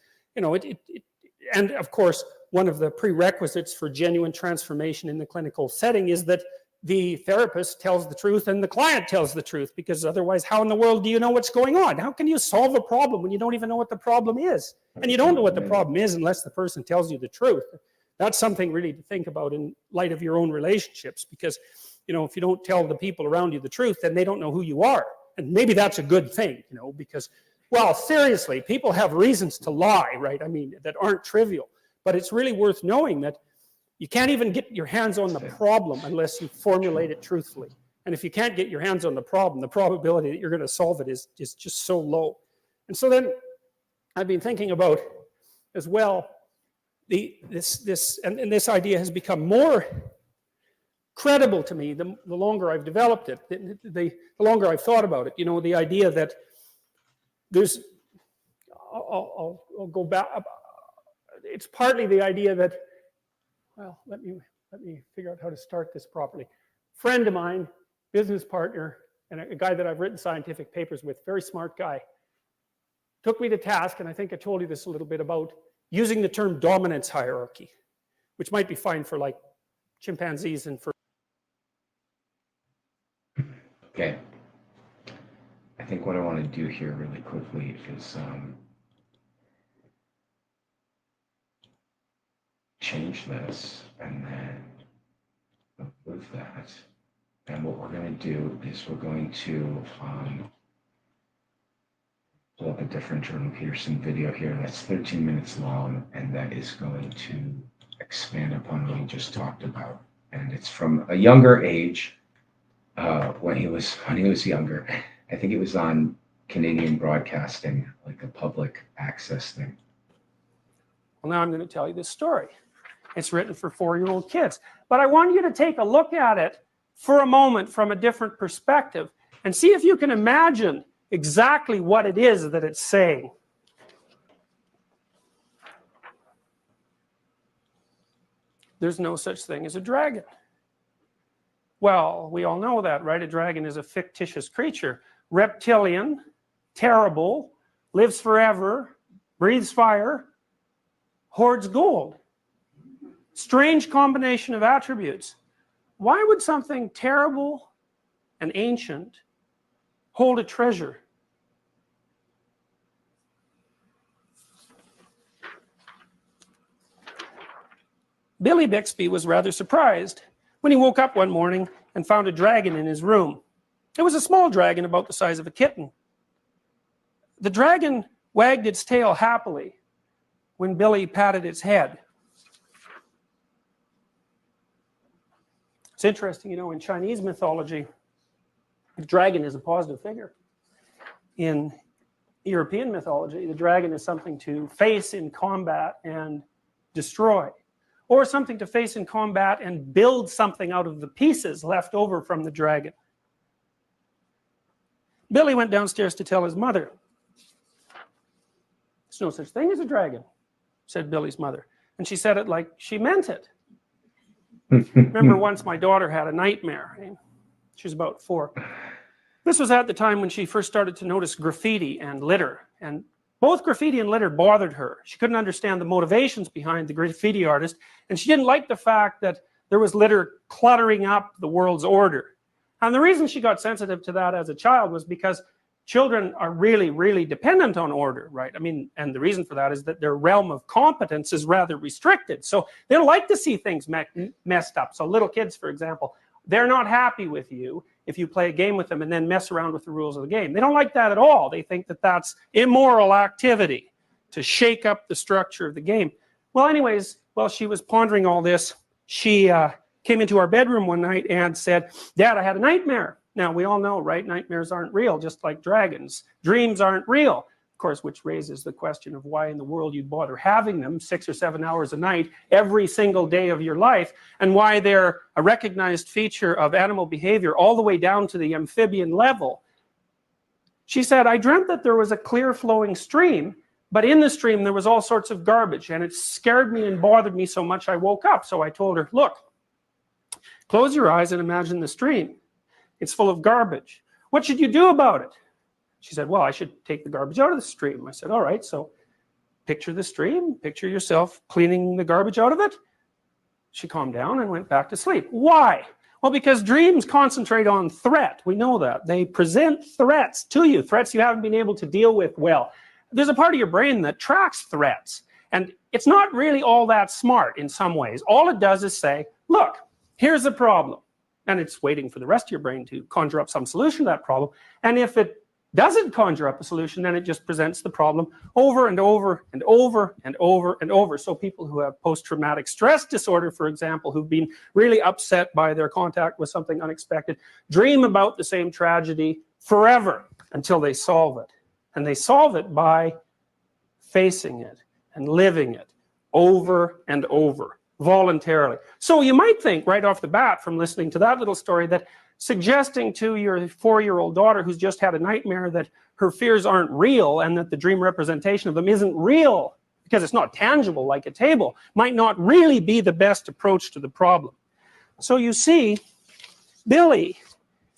Speaker 3: and of course, one of the prerequisites for genuine transformation in the clinical setting is that the therapist tells the truth and the client tells the truth, because otherwise, how in the world do you know what's going on? How can you solve a problem when you don't even know what the problem is? And you don't know what the problem is unless the person tells you the truth. That's something really to think about in light of your own relationships, because if you don't tell the people around you the truth, then they don't know who you are. And maybe that's a good thing, because, well, seriously, people have reasons to lie, right? I mean, that aren't trivial. But it's really worth knowing that you can't even get your hands on the problem unless you formulate it truthfully. And if you can't get your hands on the problem, the probability that you're going to solve it is just so low. And so then I've been thinking about as well, this idea has become more credible to me the longer I've developed it, the longer I've thought about it. The idea that there's, I'll go back. It's partly the idea that, well, let me figure out how to start this properly. Friend of mine, business partner, and a guy that I've written scientific papers with, very smart guy, took me to task, and I think I told you this a little bit, about using the term dominance hierarchy, which might be fine for like chimpanzees and for...
Speaker 2: Okay. I think what I want to do here really quickly is change this and then remove that. And what we're going to do is we're going to pull up a different Jordan Peterson video here that's 13 minutes long, and that is going to expand upon what we just talked about. And it's from a younger age, when he was younger. I think it was on Canadian broadcasting, like a public access thing.
Speaker 3: Well, now I'm going to tell you this story. It's written for 4-year-old kids. But I want you to take a look at it for a moment from a different perspective and see if you can imagine exactly what it is that it's saying. There's no such thing as a dragon. Well, we all know that, right? A dragon is a fictitious creature. Reptilian, terrible, lives forever, breathes fire, hoards gold. Strange combination of attributes. Why would something terrible and ancient hold a treasure? Billy Bixby was rather surprised when he woke up one morning and found a dragon in his room. It was a small dragon about the size of a kitten. The dragon wagged its tail happily when Billy patted its head. It's interesting, you know, in Chinese mythology, the dragon is a positive figure. In European mythology, the dragon is something to face in combat and destroy, or something to face in combat and build something out of the pieces left over from the dragon. Billy went downstairs to tell his mother. There's no such thing as a dragon, said Billy's mother. And she said it like she meant it. Remember once my daughter had a nightmare. She was about 4. This was at the time when she first started to notice graffiti and litter. And both graffiti and litter bothered her. She couldn't understand the motivations behind the graffiti artist. And she didn't like the fact that there was litter cluttering up the world's order. And the reason she got sensitive to that as a child was because children are really, really dependent on order, right? I mean, and the reason for that is that their realm of competence is rather restricted. So they don't like to see things messed up. So little kids, for example, they're not happy with you if you play a game with them and then mess around with the rules of the game. They don't like that at all. They think that that's immoral activity to shake up the structure of the game. Well, anyways, while she was pondering all this, she came into our bedroom one night and said, "Dad, I had a nightmare." Now, we all know, right? Nightmares aren't real, just like dragons. Dreams aren't real. Of course, which raises the question of why in the world you'd bother having them 6 or 7 hours a night every single day of your life, and why they're a recognized feature of animal behavior all the way down to the amphibian level. She said, "I dreamt that there was a clear flowing stream, but in the stream there was all sorts of garbage, and it scared me and bothered me so much I woke up." So I told her, "Look, close your eyes and imagine the stream. It's full of garbage. What should you do about it?" She said, "Well, I should take the garbage out of the stream." I said, "All right, so picture the stream, picture yourself cleaning the garbage out of it." She calmed down and went back to sleep. Why? Well, because dreams concentrate on threat. We know that. They present threats to you, threats you haven't been able to deal with well. There's a part of your brain that tracks threats, and it's not really all that smart in some ways. All it does is say, look, here's a problem. And it's waiting for the rest of your brain to conjure up some solution to that problem. And if it doesn't conjure up a solution, then it just presents the problem over and over and over and over and over. So people who have post-traumatic stress disorder, for example, who've been really upset by their contact with something unexpected, dream about the same tragedy forever until they solve it. And they solve it by facing it and living it over and over. Voluntarily. So you might think right off the bat from listening to that little story that suggesting to your 4-year-old daughter who's just had a nightmare that her fears aren't real and that the dream representation of them isn't real because it's not tangible like a table might not really be the best approach to the problem. So you see, Billy,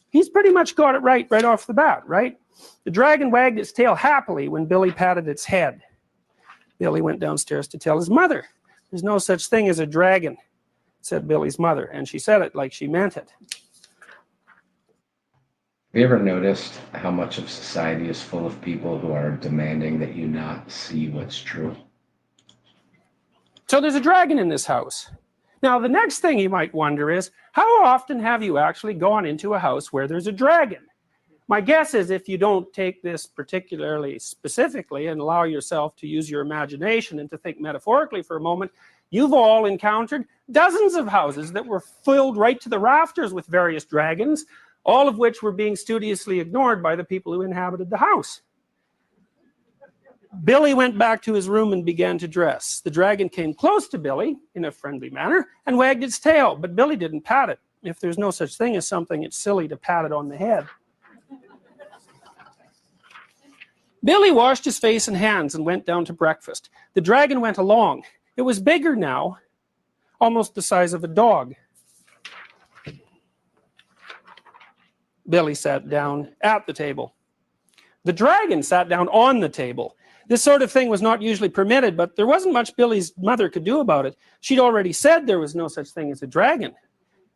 Speaker 3: he's pretty much got it right off the bat, right? The dragon wagged its tail happily when Billy patted its head. Billy went downstairs to tell his mother. "There's no such thing as a dragon," said Billy's mother, and she said it like she meant it.
Speaker 2: Have you ever noticed how much of society is full of people who are demanding that you not see what's true?
Speaker 3: So there's a dragon in this house. Now, the next thing you might wonder is, how often have you actually gone into a house where there's a dragon? My guess is if you don't take this particularly specifically and allow yourself to use your imagination and to think metaphorically for a moment, you've all encountered dozens of houses that were filled right to the rafters with various dragons, all of which were being studiously ignored by the people who inhabited the house. Billy went back to his room and began to dress. The dragon came close to Billy in a friendly manner and wagged its tail, but Billy didn't pat it. If there's no such thing as something, it's silly to pat it on the head. Billy washed his face and hands and went down to breakfast. The dragon went along. It was bigger now, almost the size of a dog. Billy sat down at the table. The dragon sat down on the table. This sort of thing was not usually permitted, but there wasn't much Billy's mother could do about it. She'd already said there was no such thing as a dragon.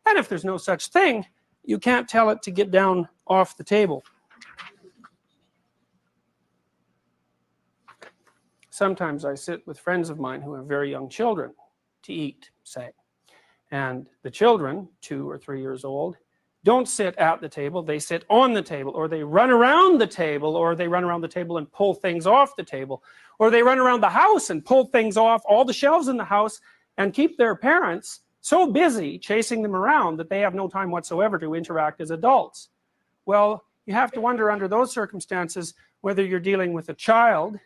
Speaker 3: And if there's no such thing, you can't tell it to get down off the table. Sometimes I sit with friends of mine who have very young children to eat, say. And the children, 2 or 3 years old, don't sit at the table, they sit on the table, or they run around the table, or they run around the table and pull things off the table, or they run around the house and pull things off all the shelves in the house and keep their parents so busy chasing them around that they have no time whatsoever to interact as adults. Well, you have to wonder under those circumstances whether you're dealing with a child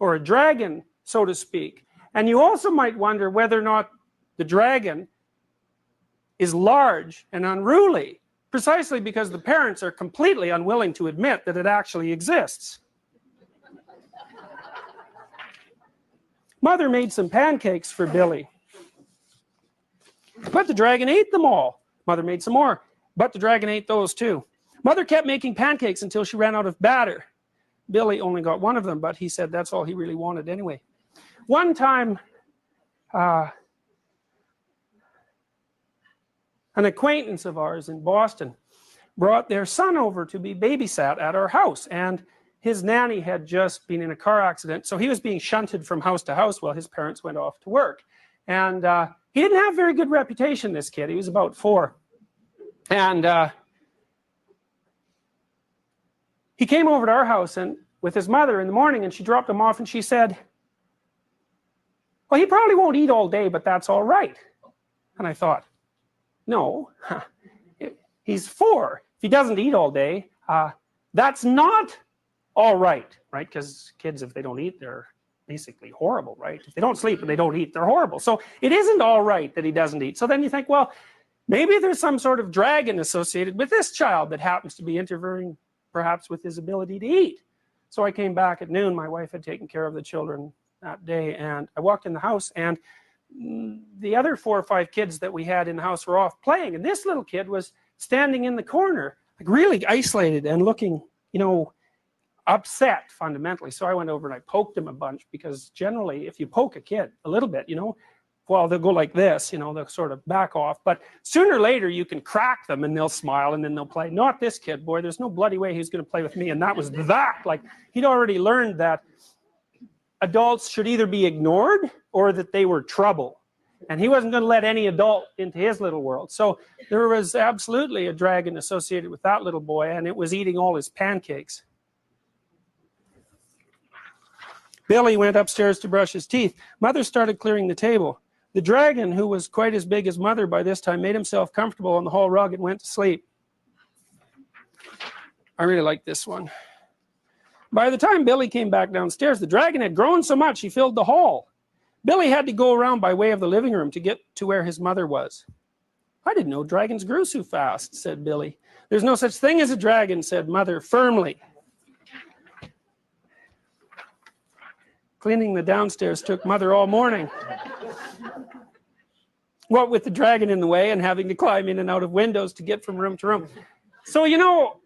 Speaker 3: or a dragon, so to speak. And you also might wonder whether or not the dragon is large and unruly, precisely because the parents are completely unwilling to admit that it actually exists. Mother made some pancakes for Billy, but the dragon ate them all. Mother made some more, but the dragon ate those too. Mother kept making pancakes until she ran out of batter. Billy only got one of them, but he said that's all he really wanted anyway. One time, an acquaintance of ours in Boston brought their son over to be babysat at our house, and his nanny had just been in a car accident, so he was being shunted from house to house while his parents went off to work. And he didn't have a very good reputation, this kid. He was about 4. And he came over to our house and with his mother in the morning, and she dropped him off and she said, well, he probably won't eat all day, but that's all right. And I thought, no, he's 4. If he doesn't eat all day, that's not all right, right? Because kids, if they don't eat, they're basically horrible, right? If they don't sleep and they don't eat, they're horrible. So it isn't all right that he doesn't eat. So then you think, well, maybe there's some sort of dragon associated with this child that happens to be interfering perhaps with his ability to eat. So I came back at noon. My wife had taken care of the children that day, and I walked in the house, and the other 4 or 5 kids that we had in the house were off playing, and this little kid was standing in the corner, like really isolated and looking, you know, upset fundamentally. So I went over and I poked him a bunch, because generally if you poke a kid a little bit, you know, well, they'll go like this, you know, they'll sort of back off, but sooner or later you can crack them and they'll smile and then they'll play. Not this kid, boy, there's no bloody way he's going to play with me. And that was that. Like, he'd already learned that adults should either be ignored or that they were trouble. And he wasn't going to let any adult into his little world. So there was absolutely a dragon associated with that little boy, and it was eating all his pancakes. Billy went upstairs to brush his teeth. Mother started clearing the table. The dragon, who was quite as big as Mother by this time, made himself comfortable on the hall rug and went to sleep. I really like this one. By the time Billy came back downstairs, the dragon had grown so much he filled the hall. Billy had to go around by way of the living room to get to where his mother was. I didn't know dragons grew so fast, said Billy. There's no such thing as a dragon, said Mother firmly. Cleaning the downstairs took Mother all morning. What with the dragon in the way and having to climb in and out of windows to get from room to room. So, you know,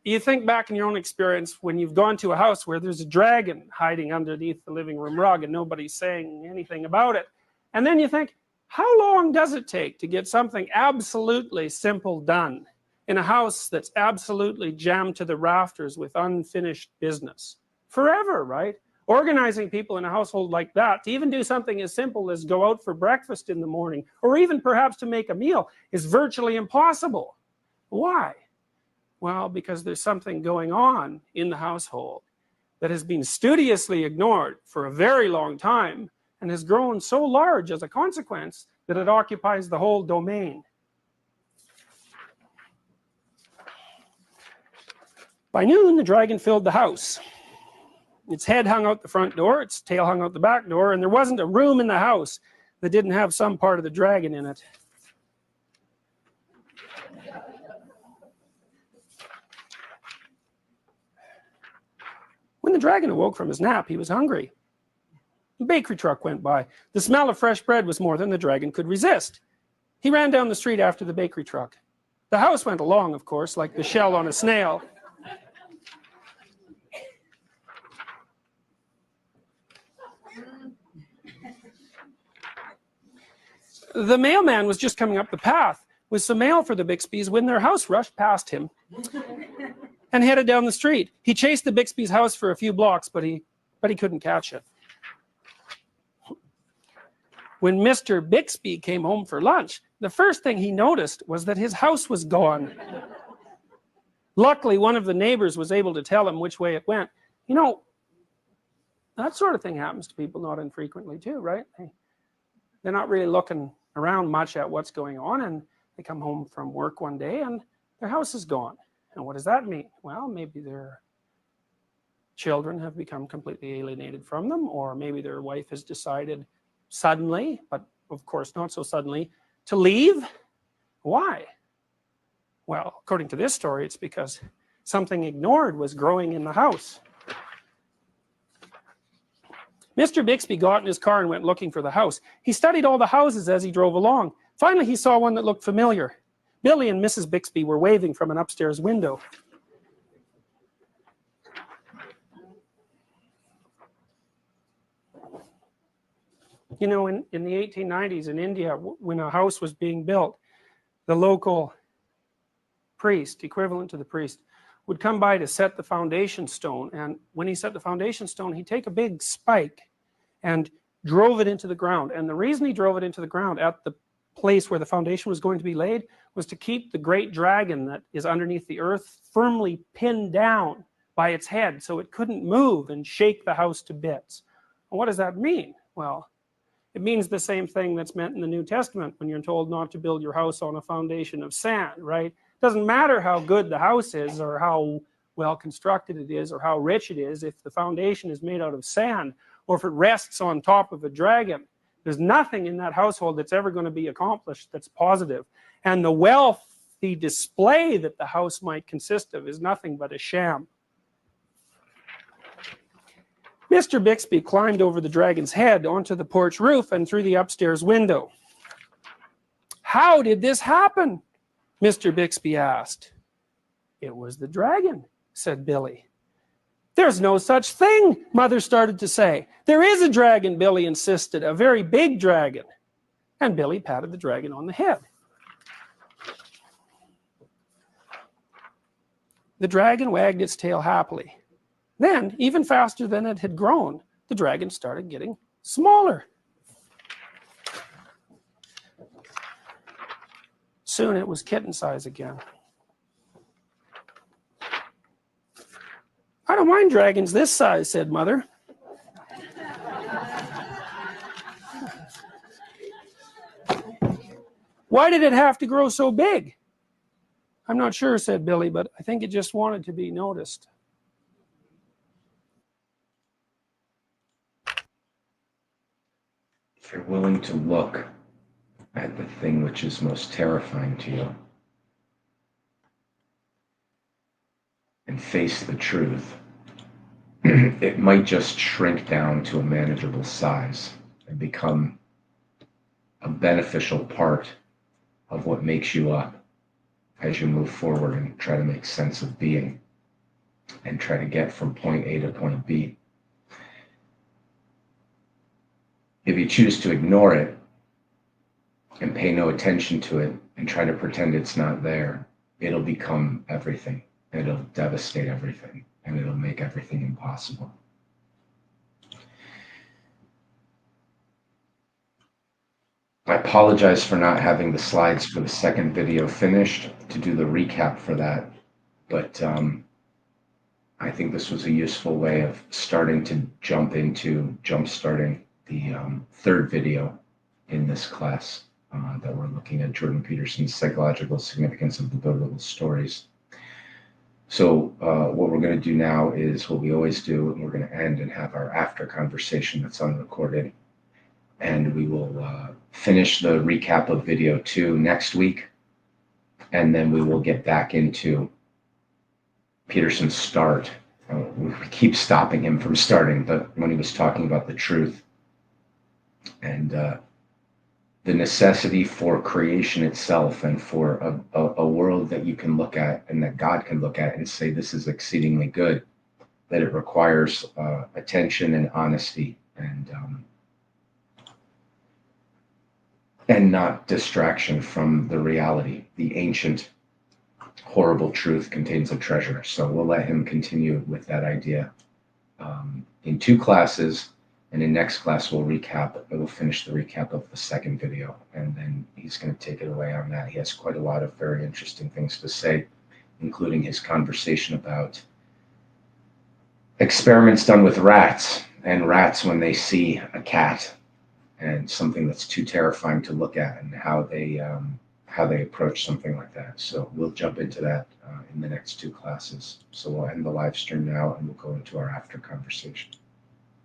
Speaker 3: you think back in your own experience when you've gone to a house where there's a dragon hiding underneath the living room rug and nobody's saying anything about it. And then you think, how long does it take to get something absolutely simple done in a house that's absolutely jammed to the rafters with unfinished business? Forever, right? Organizing people in a household like that, to even do something as simple as go out for breakfast in the morning, or even perhaps to make a meal, is virtually impossible. Why? Well, because there's something going on in the household that has been studiously ignored for a very long time and has grown so large as a consequence that it occupies the whole domain. By noon, the dragon filled the house. Its head hung out the front door, its tail hung out the back door, and there wasn't a room in the house that didn't have some part of the dragon in it. When the dragon awoke from his nap, he was hungry. A bakery truck went by. The smell of fresh bread was more than the dragon could resist. He ran down the street after the bakery truck. The house went along, of course, like the shell on a snail. The mailman was just coming up the path with some mail for the Bixbys when their house rushed past him and headed down the street. He chased the Bixby's house for a few blocks, but he couldn't catch it. When Mr. Bixby came home for lunch, the first thing he noticed was that his house was gone. Luckily, one of the neighbors was able to tell him which way it went. You know, that sort of thing happens to people not infrequently too, right? They're not really looking around much at what's going on, and they come home from work one day and their house is gone. And what does that mean? Well, maybe their children have become completely alienated from them, or maybe their wife has decided suddenly, but of course not so suddenly, to leave. Why? Well, according to this story, it's because something ignored was growing in the house. Mr. Bixby got in his car and went looking for the house. He studied all the houses as he drove along. Finally, he saw one that looked familiar. Billy and Mrs. Bixby were waving from an upstairs window. You know, in the 1890s in India, when a house was being built, the local priest, equivalent to the priest, would come by to set the foundation stone. And when he set the foundation stone, he'd take a big spike and drove it into the ground. And the reason he drove it into the ground at the place where the foundation was going to be laid was to keep the great dragon that is underneath the earth firmly pinned down by its head so it couldn't move and shake the house to bits. And what does that mean? Well, it means the same thing that's meant in the New Testament when you're told not to build your house on a foundation of sand, right? It doesn't matter how good the house is or how well constructed it is or how rich it is. If the foundation is made out of sand or if it rests on top of a dragon, there's nothing in that household that's ever going to be accomplished that's positive. And the wealthy display that the house might consist of is nothing but a sham. Mr. Bixby climbed over the dragon's head onto the porch roof and through the upstairs window. How did this happen? Mr. Bixby asked. It was the dragon, said Billy. There's no such thing, Mother started to say. There is a dragon, Billy insisted, a very big dragon. And Billy patted the dragon on the head. The dragon wagged its tail happily. Then, even faster than it had grown, the dragon started getting smaller. Soon it was kitten size again. I don't mind dragons this size, said Mother. Why did it have to grow so big? I'm not sure, said Billy, but I think it just wanted to be noticed.
Speaker 2: If you're willing to look at the thing which is most terrifying to you and face the truth, it might just shrink down to a manageable size and become a beneficial part of what makes you up as you move forward and try to make sense of being and try to get from point A to point B. If you choose to ignore it and pay no attention to it and try to pretend it's not there, it'll become everything. It'll devastate everything, and it'll make everything impossible. I apologize for not having the slides for the second video finished to do the recap for that, but I think this was a useful way of starting to jump-starting the third video in this class that we're looking at Jordan Peterson's psychological significance of the biblical stories. So what we're going to do now is what we always do, and we're going to end and have our after conversation that's unrecorded. And we will finish the recap of video 2 next week. And then we will get back into Peterson's start. We keep stopping him from starting, but when he was talking about the truth and the necessity for creation itself and for a world that you can look at and that God can look at and say, this is exceedingly good, that it requires attention and honesty and not distraction from the reality. The ancient horrible truth contains a treasure. So we'll let him continue with that idea in 2 classes. And in next class, we'll finish the recap of the second video. And then he's going to take it away on that. He has quite a lot of very interesting things to say, including his conversation about experiments done with rats, and rats when they see a cat and something that's too terrifying to look at, and how they approach something like that. So we'll jump into that in the next 2 classes. So we'll end the live stream now and we'll go into our after conversation.